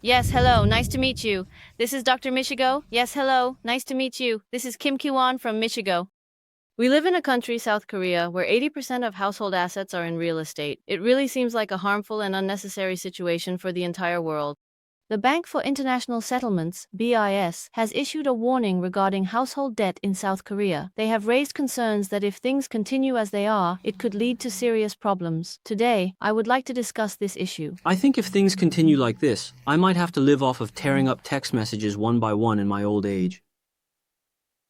Yes, hello, nice to meet you. This is Dr. Michigo. Yes, hello, nice to meet you. This is Kim Ki-won from Michigo. We live in a country, South Korea, where 80% of household assets are in real estate. It really seems like a harmful and unnecessary situation for the entire world. The Bank for International Settlements, BIS, has issued a warning regarding household debt in South Korea. They have raised concerns that if things continue as they are, it could lead to serious problems. Today, I would like to discuss this issue. I think if things continue like this, I might have to live off of tearing up text messages one by one in my old age.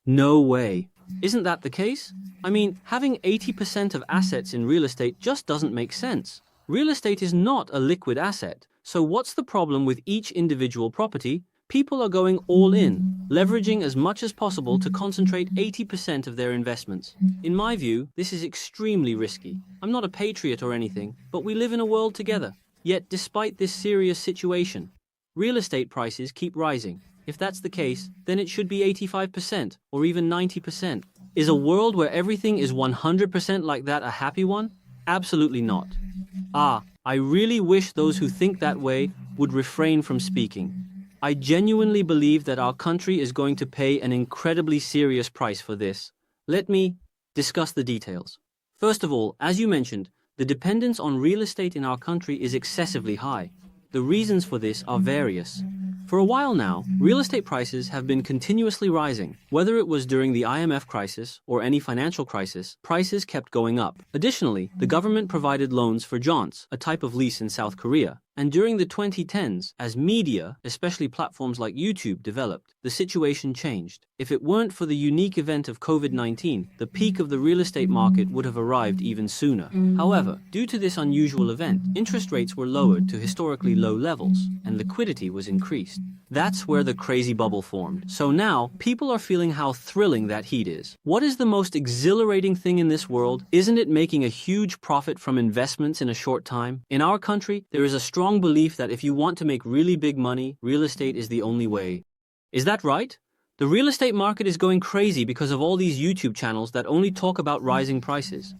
No way. Isn't that the case? I mean, having 80% of assets in real estate just doesn't make sense. Real estate is not a liquid asset. So what's the problem with each individual property? People are going all in, leveraging as much as possible to concentrate 80% of their investments. In my view, this is extremely risky. I'm not a patriot or anything, but we live in a world together. Yet, despite this serious situation, real estate prices keep rising. If that's the case, then it should be 85% or even 90%. Is a world where everything is 100% like that a happy one? Absolutely not. I really wish those who think that way would refrain from speaking. I genuinely believe that our country is going to pay an incredibly serious price for this. Let me discuss the details. First of all, as you mentioned, the dependence on real estate in our country is excessively high. The reasons for this are various. For a while now, real estate prices have been continuously rising. Whether it was during the IMF crisis or any financial crisis, prices kept going up. Additionally, the government provided loans for jeonse, a type of lease in South Korea. And during the 2010s, as media, especially platforms like YouTube, developed, the situation changed. If it weren't for the unique event of COVID-19, the peak of the real estate market would have arrived even sooner. However, due to this unusual event, interest rates were lowered to historically low levels, and liquidity was increased. That's where the crazy bubble formed. So now, people are feeling how thrilling that heat is. What is the most exhilarating thing in this world? Isn't it making a huge profit from investments in a short time? In our country, there is a strong belief that if you want to make really big money, real estate is the only way. Is that right? The real estate market is going crazy because of all these YouTube channels that only talk about rising prices.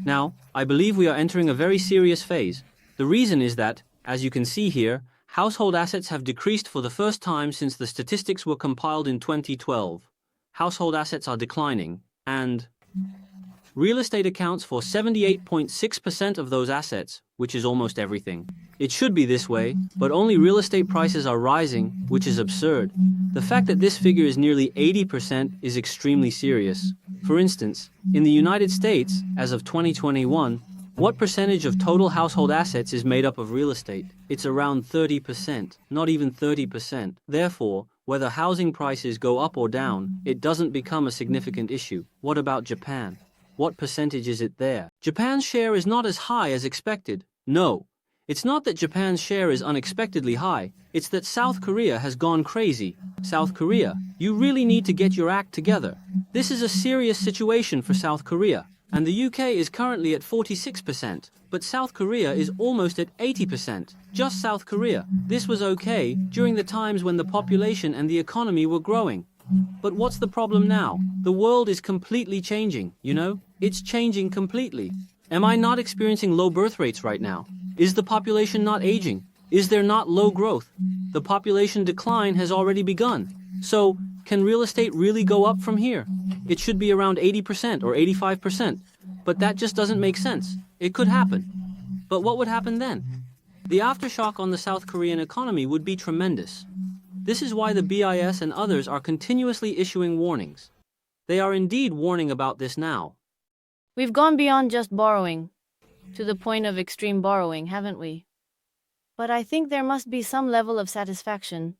Now, I believe we are entering a very serious phase. The reason is that, as you can see here, household assets have decreased for the first time since the statistics were compiled in 2012. Household assets are declining, and real estate accounts for 78.6% of those assets, which is almost everything. It should be this way, but only real estate prices are rising, which is absurd. The fact that this figure is nearly 80% is extremely serious. For instance, in the United States, as of 2021, what percentage of total household assets is made up of real estate? It's around 30%, not even 30%. Therefore, whether housing prices go up or down, it doesn't become a significant issue. What about Japan? What percentage is it there? Japan's share is not as high as expected. No, it's not that Japan's share is unexpectedly high. It's that South Korea has gone crazy. South Korea, you really need to get your act together. This is a serious situation for South Korea. And the UK is currently at 46%, but South Korea is almost at 80%. Just South Korea. This was okay during the times when the population and the economy were growing. But what's the problem now? The world is completely changing, you know? It's changing completely. Am I not experiencing low birth rates right now? Is the population not aging? Is there not low growth? The population decline has already begun. So, can real estate really go up from here? It should be around 80% or 85%, but that just doesn't make sense. It could happen. But what would happen then? The aftershock on the South Korean economy would be tremendous. This is why the BIS and others are continuously issuing warnings. They are indeed warning about this now. We've gone beyond just borrowing, to the point of extreme borrowing, haven't we? But I think there must be some level of satisfaction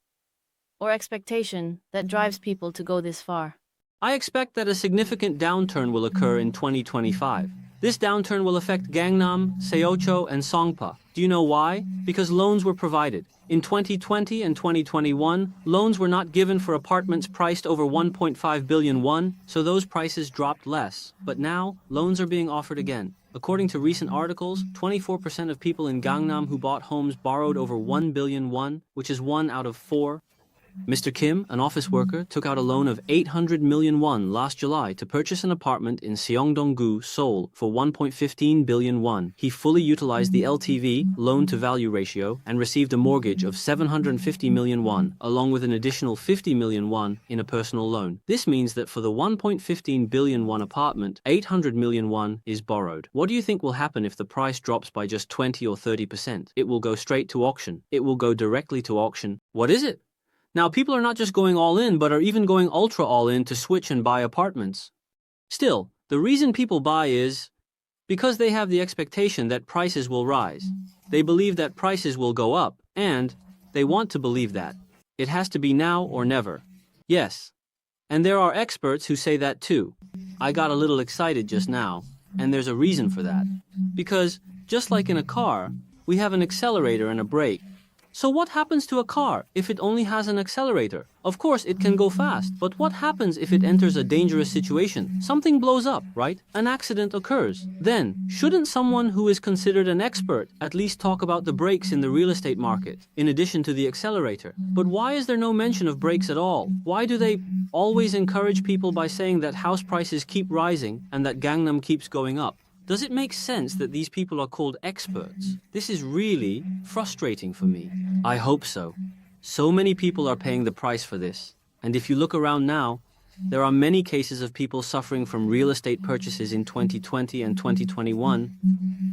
or expectation that drives people to go this far. I expect that a significant downturn will occur in 2025. This downturn will affect Gangnam, Seocho, and Songpa. Do you know why? Because loans were provided. In 2020 and 2021, loans were not given for apartments priced over 1.5 billion won, so those prices dropped less. But now, loans are being offered again. According to recent articles, 24% of people in Gangnam who bought homes borrowed over 1 billion won, which is 1 out of 4. Mr. Kim, an office worker, took out a loan of 800 million won last July to purchase an apartment in Seongdong-gu, Seoul, for 1.15 billion won. He fully utilized the LTV, loan-to-value ratio, and received a mortgage of 750 million won, along with an additional 50 million won in a personal loan. This means that for the 1.15 billion won apartment, 800 million won is borrowed. What do you think will happen if the price drops by just 20 or 30%? It will go straight to auction. It will go directly to auction. What is it? Now, people are not just going all in, but are even going ultra all in to switch and buy apartments. Still, the reason people buy is because they have the expectation that prices will rise. They believe that prices will go up, and they want to believe that. It has to be now or never. Yes. And there are experts who say that too. I got a little excited just now, and there's a reason for that. Because, just like in a car, we have an accelerator and a brake. So what happens to a car if it only has an accelerator? Of course, it can go fast, but what happens if it enters a dangerous situation? Something blows up, right? An accident occurs. Then, shouldn't someone who is considered an expert at least talk about the brakes in the real estate market, in addition to the accelerator? But why is there no mention of brakes at all? Why do they always encourage people by saying that house prices keep rising and that Gangnam keeps going up? Does it make sense that these people are called experts? This is really frustrating for me. I hope so. So many people are paying the price for this. And if you look around now, there are many cases of people suffering from real estate purchases in 2020 and 2021.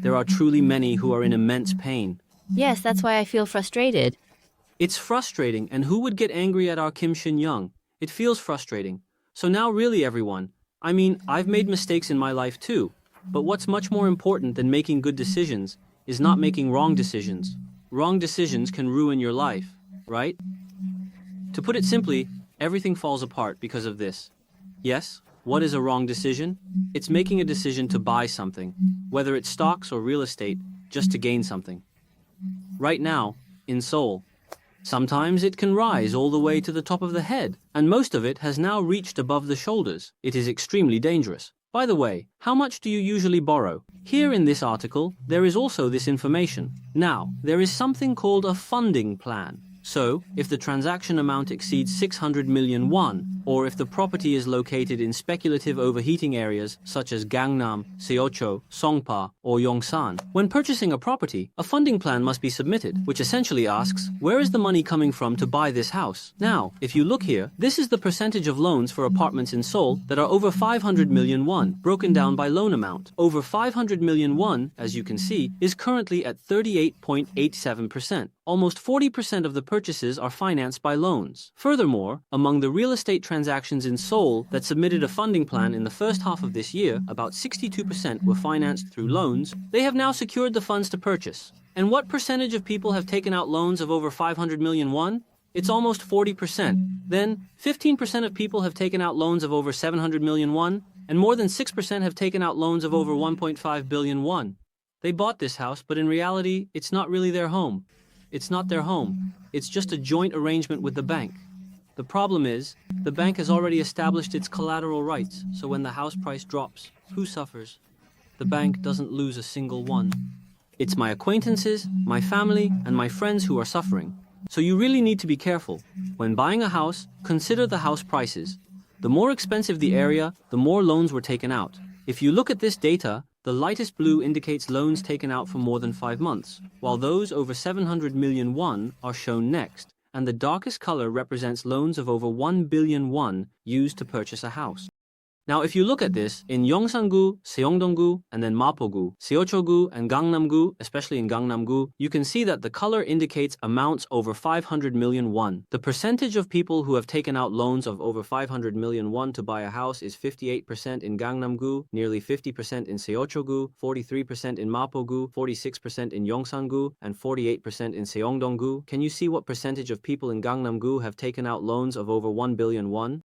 There are truly many who are in immense pain. Yes, that's why I feel frustrated. It's frustrating, and who would get angry at our Kim Shin-young? It feels frustrating. So now really everyone, I mean, I've made mistakes in my life too. But what's much more important than making good decisions is not making wrong decisions. Wrong decisions can ruin your life, right? To put it simply, everything falls apart because of this. Yes, what is a wrong decision? It's making a decision to buy something, whether it's stocks or real estate, just to gain something. Right now, in Seoul, sometimes it can rise all the way to the top of the head, and most of it has now reached above the shoulders. It is extremely dangerous. By the way, how much do you usually borrow? Here in this article, there is also this information. Now, there is something called a funding plan. So, if the transaction amount exceeds 600 million won, or if the property is located in speculative overheating areas such as Gangnam, Seocho, Songpa, or Yongsan, when purchasing a property, a funding plan must be submitted, which essentially asks, where is the money coming from to buy this house? Now, if you look here, this is the percentage of loans for apartments in Seoul that are over 500 million won, broken down by loan amount. Over 500 million won, as you can see, is currently at 38.87%. Almost 40% of the purchases are financed by loans. Furthermore, among the real estate transactions in Seoul that submitted a funding plan in the first half of this year, about 62% were financed through loans. They have now secured the funds to purchase. And what percentage of people have taken out loans of over 500 million won? It's almost 40%. Then, 15% of people have taken out loans of over 700 million won, and more than 6% have taken out loans of over 1.5 billion won. They bought this house, but in reality, it's not really their home. It's not their home. It's just a joint arrangement with the bank. The problem is, the bank has already established its collateral rights, so when the house price drops, who suffers? The bank doesn't lose a single one. It's my acquaintances, my family, and my friends who are suffering. So you really need to be careful. When buying a house, consider the house prices. The more expensive the area, the more loans were taken out. If you look at this data, the lightest blue indicates loans taken out for more than 5 months, while those over 700 million won are shown next, and the darkest color represents loans of over 1 billion won used to purchase a house. Now, if you look at this, in Yongsan-gu, Seongdong-gu, and then Mapo-gu, Seocho-gu, and Gangnam-gu, especially in Gangnam-gu, you can see that the color indicates amounts over 500 million won. The percentage of people who have taken out loans of over 500 million won to buy a house is 58% in Gangnam-gu, nearly 50% in Seocho-gu, 43% in Mapo-gu, 46% in Yongsan-gu, and 48% in Seongdong-gu. Can you see what percentage of people in Gangnam-gu have taken out loans of over 1 billion won?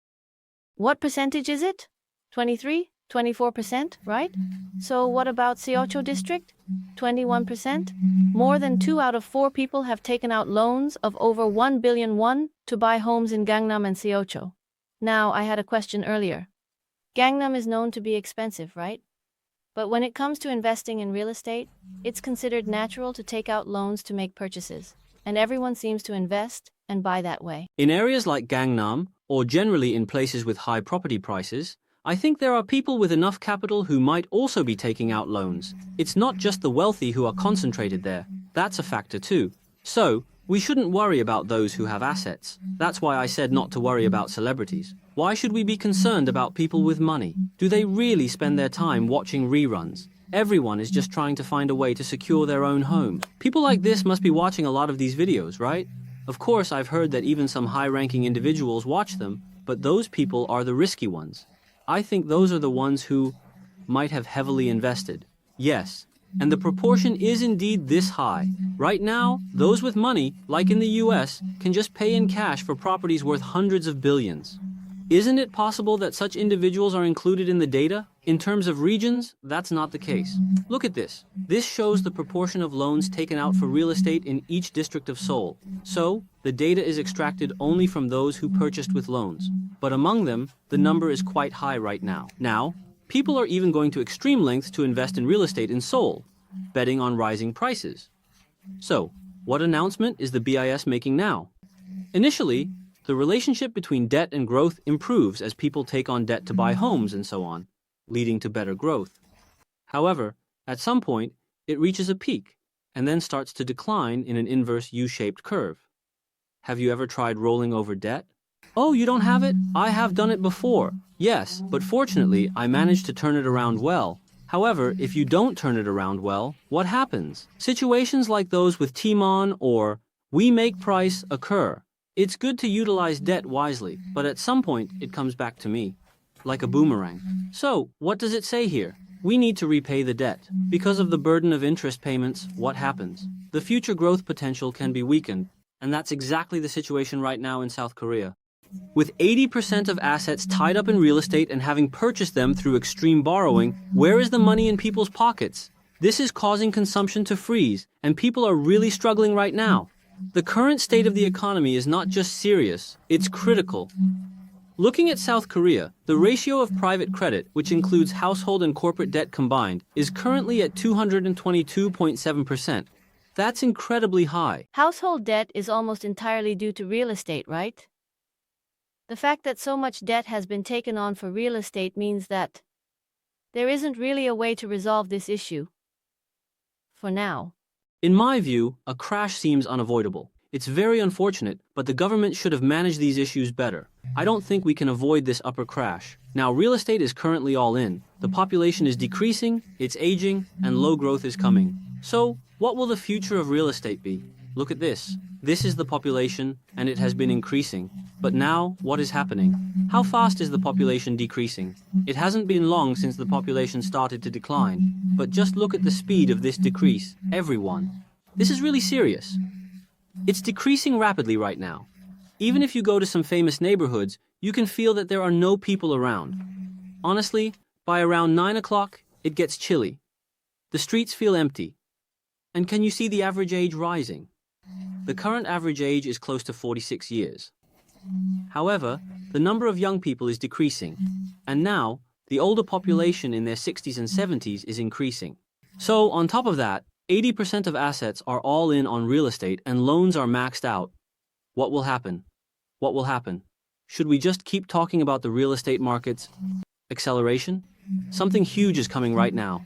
What percentage is it? 23? 24%, right? So what about Seocho district? 21%? More than 2 out of 4 people have taken out loans of over 1 billion won to buy homes in Gangnam and Seocho. Now, I had a question earlier. Gangnam is known to be expensive, right? But when it comes to investing in real estate, it's considered natural to take out loans to make purchases. And everyone seems to invest, and buy that way. In areas like Gangnam, or generally in places with high property prices, I think there are people with enough capital who might also be taking out loans. It's not just the wealthy who are concentrated there. That's a factor too. So, we shouldn't worry about those who have assets. That's why I said not to worry about celebrities. Why should we be concerned about people with money? Do they really spend their time watching reruns? Everyone is just trying to find a way to secure their own home. People like this must be watching a lot of these videos, right? Of course, I've heard that even some high-ranking individuals watch them, but those people are the risky ones. I think those are the ones who might have heavily invested. Yes, and the proportion is indeed this high. Right now, those with money, like in the US, can just pay in cash for properties worth hundreds of billions. Isn't it possible that such individuals are included in the data? In terms of regions, that's not the case. Look at this. This shows the proportion of loans taken out for real estate in each district of Seoul. So, the data is extracted only from those who purchased with loans. But among them, the number is quite high right now. Now, people are even going to extreme lengths to invest in real estate in Seoul, betting on rising prices. So, what announcement is the BIS making now? Initially, the relationship between debt and growth improves as people take on debt to buy homes and so on, leading to better growth. However, at some point, it reaches a peak and then starts to decline in an inverse U-shaped curve. Have you ever tried rolling over debt? Oh, you don't have it? I have done it before. Yes, but fortunately, I managed to turn it around well. However, if you don't turn it around well, what happens? Situations like those with Timon or We Make Price occur. It's good to utilize debt wisely, but at some point, it comes back to me, like a boomerang. So, what does it say here? We need to repay the debt. Because of the burden of interest payments, what happens? The future growth potential can be weakened, and that's exactly the situation right now in South Korea. With 80% of assets tied up in real estate and having purchased them through extreme borrowing, where is the money in people's pockets? This is causing consumption to freeze, and people are really struggling right now. The current state of the economy is not just serious, it's critical. Looking at South Korea, the ratio of private credit, which includes household and corporate debt combined, is currently at 222.7%. That's incredibly high. Household debt is almost entirely due to real estate, right? The fact that so much debt has been taken on for real estate means that there isn't really a way to resolve this issue. For now. In my view, a crash seems unavoidable. It's very unfortunate, but the government should have managed these issues better. I don't think we can avoid this upper crash. Now, real estate is currently all in. The population is decreasing, it's aging, and low growth is coming. So, what will the future of real estate be? Look at this. This is the population, and it has been increasing. But now, what is happening? How fast is the population decreasing? It hasn't been long since the population started to decline. But just look at the speed of this decrease. Everyone. This is really serious. It's decreasing rapidly right now. Even if you go to some famous neighborhoods, you can feel that there are no people around. Honestly, by around 9 o'clock, it gets chilly. The streets feel empty. And can you see the average age rising? The current average age is close to 46 years. However, the number of young people is decreasing, and now, the older population in their 60s and 70s is increasing. So, on top of that, 80% of assets are all in on real estate and loans are maxed out. What will happen? What will happen? Should we just keep talking about the real estate market's acceleration? Something huge is coming right now.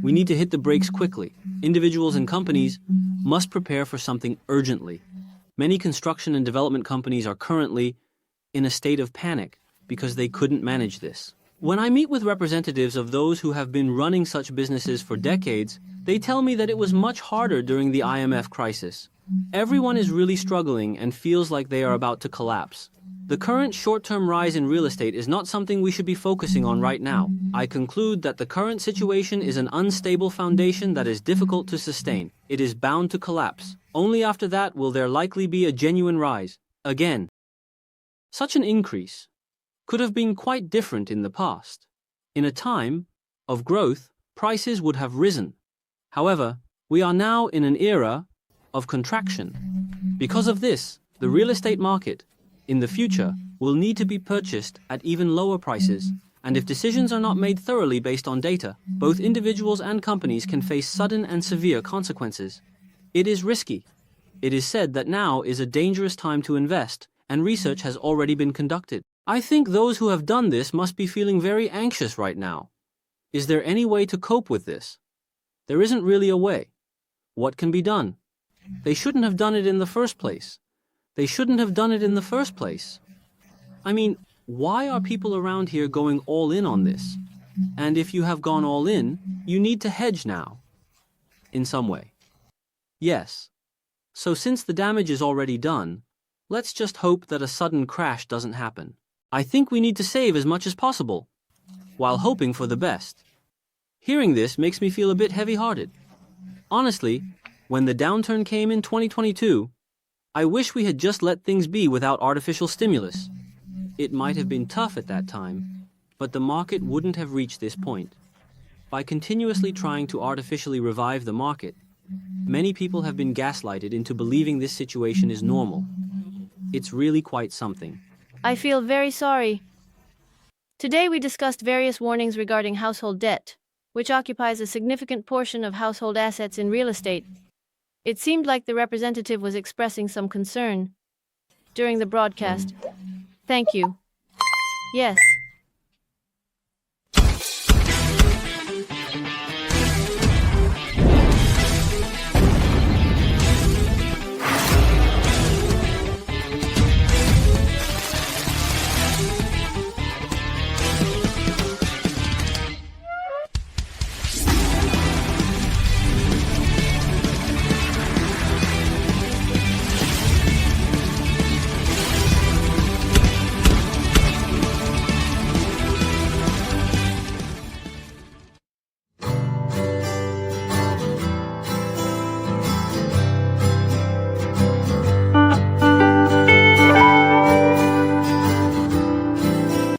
We need to hit the brakes quickly. Individuals and companies must prepare for something urgently. Many construction and development companies are currently in a state of panic because they couldn't manage this. When I meet with representatives of those who have been running such businesses for decades, they tell me that it was much harder during the IMF crisis. Everyone is really struggling and feels like they are about to collapse. The current short-term rise in real estate is not something we should be focusing on right now. I conclude that the current situation is an unstable foundation that is difficult to sustain. It is bound to collapse. Only after that will there likely be a genuine rise. Again, such an increase could have been quite different in the past. In a time of growth, prices would have risen. However, we are now in an era of contraction. Because of this, the real estate market in the future will need to be purchased at even lower prices, and if decisions are not made thoroughly based on data, both individuals and companies can face sudden and severe consequences. It is risky. It is said that now is a dangerous time to invest, and research has already been conducted. I think those who have done this must be feeling very anxious right now. Is there any way to cope with this? There isn't really a way. What can be done? They shouldn't have done it in the first place. They shouldn't have done it in the first place. I mean, why are people around here going all in on this? And if you have gone all in, you need to hedge now. In some way. Yes. So since the damage is already done, let's just hope that a sudden crash doesn't happen. I think we need to save as much as possible, while hoping for the best. Hearing this makes me feel a bit heavy-hearted. Honestly, when the downturn came in 2022, I wish we had just let things be without artificial stimulus. It might have been tough at that time, but the market wouldn't have reached this point. By continuously trying to artificially revive the market, many people have been gaslighted into believing this situation is normal. It's really quite something. I feel very sorry. Today we discussed various warnings regarding household debt, which occupies a significant portion of household assets in real estate. It seemed like the representative was expressing some concern during the broadcast. Thank you. Yes.